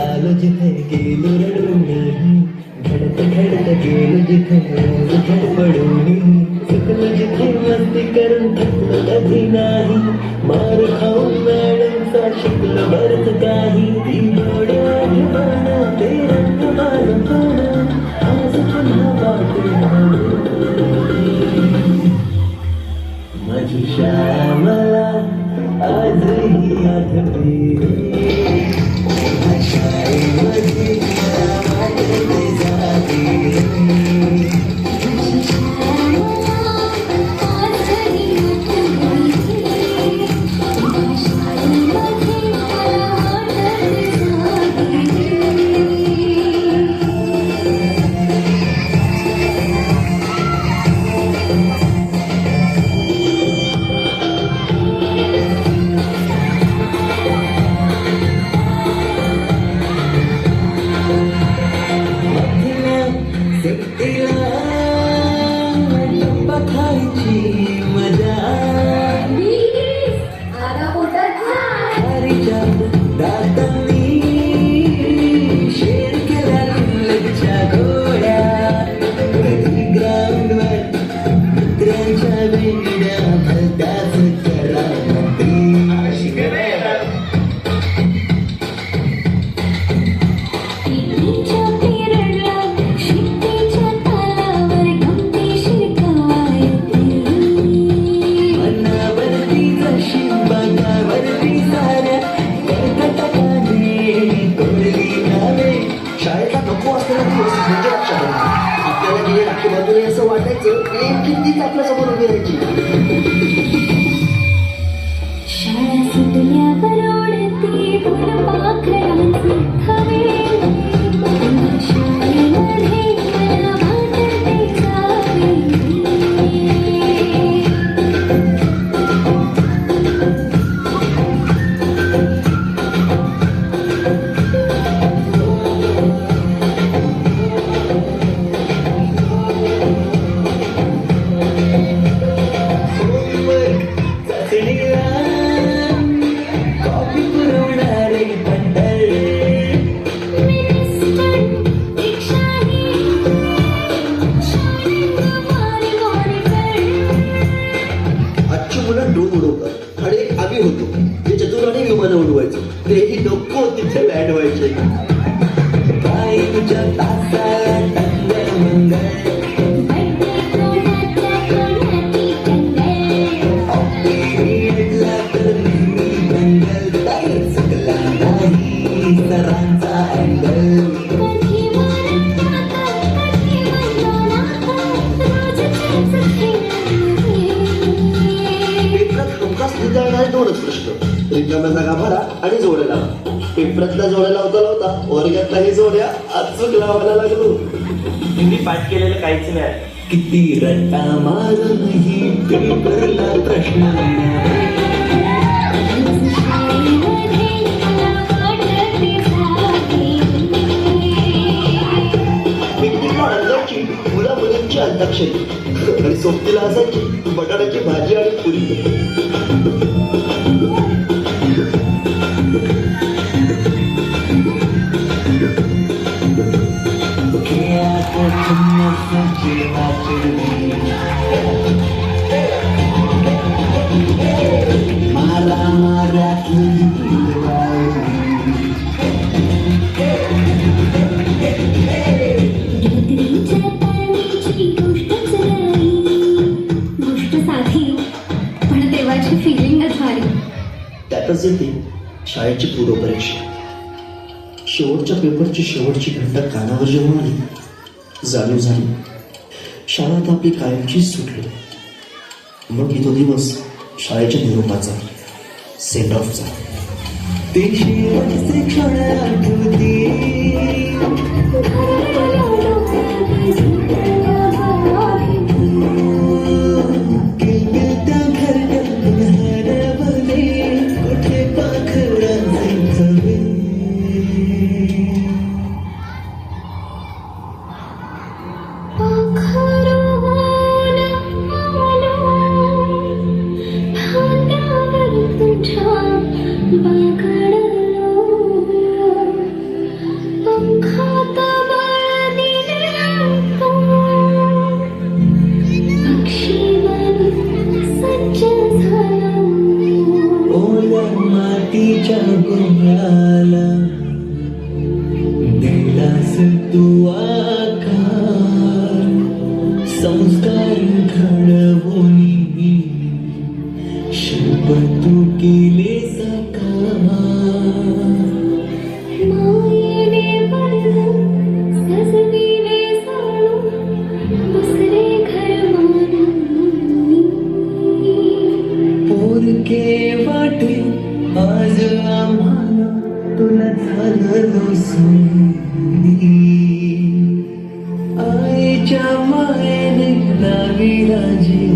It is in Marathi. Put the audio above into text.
आलो जिथे गेलो रडून घडत घडत गेलो जिथे धडपडून चुकलो जिथे मस्ती करून थकलो कधी नाही मार खाऊन मॅडमचा शिकलो बरंच काही ती डोळ्या आठवण ते रंग बालपण आज पुन्हा वाटून माझी श्यामला आजही आठवते असं वाटायचं कितीच आपल्या समोर उभी राहायची. शाळा सुटल्यावर ओढती फुलपाखरांची हवेली शाळेमध्ये मला वाटते जावे. तेही नको तिथे लँड व्हायचे. तुझ्या तासाला टंगल मंगल तर नेहमी दंगल ताई चुकला नाही सरांचा अँगल. हमखास विचारणारे दोनच प्रश्न, रिकाम्या जागा भरा आणि जोड्या लावा. पेपरातल्या जोड्या लावता लावता वर्गातल्याही जोड्या अचूक लावायला लागलो. हिंदी पाठ केलेलं काहीच नाही. किती रट्टा मारूनही पेपरला प्रश्न मुला मुलींची अंताक्षरी आणि सोबतीला असायची बटाट्याची भाजी आणि पुरी. मारा मारा त्यातच येते शाळेची पूर्वपरीक्षा. शेवटच्या पेपरची शेवटची घंटा कानावर जेव्हा आली जाणीव झाली शाळा आता आपली कायमचीच सुटली. मग तो दिवस शाळेच्या निरोपाचा, सेंड ऑफचा. ते शेवटचे क्षण आठवते आईच्या गोळ्याला दिलास तू आकार संस्कार घडवून शिल्प तू केले साकार मायेने वरद सजविले साळून बसले घर मानून पोरके वाटे आज आम्हाला तुला झालं सोनी आईच्या मायेने लावी राजी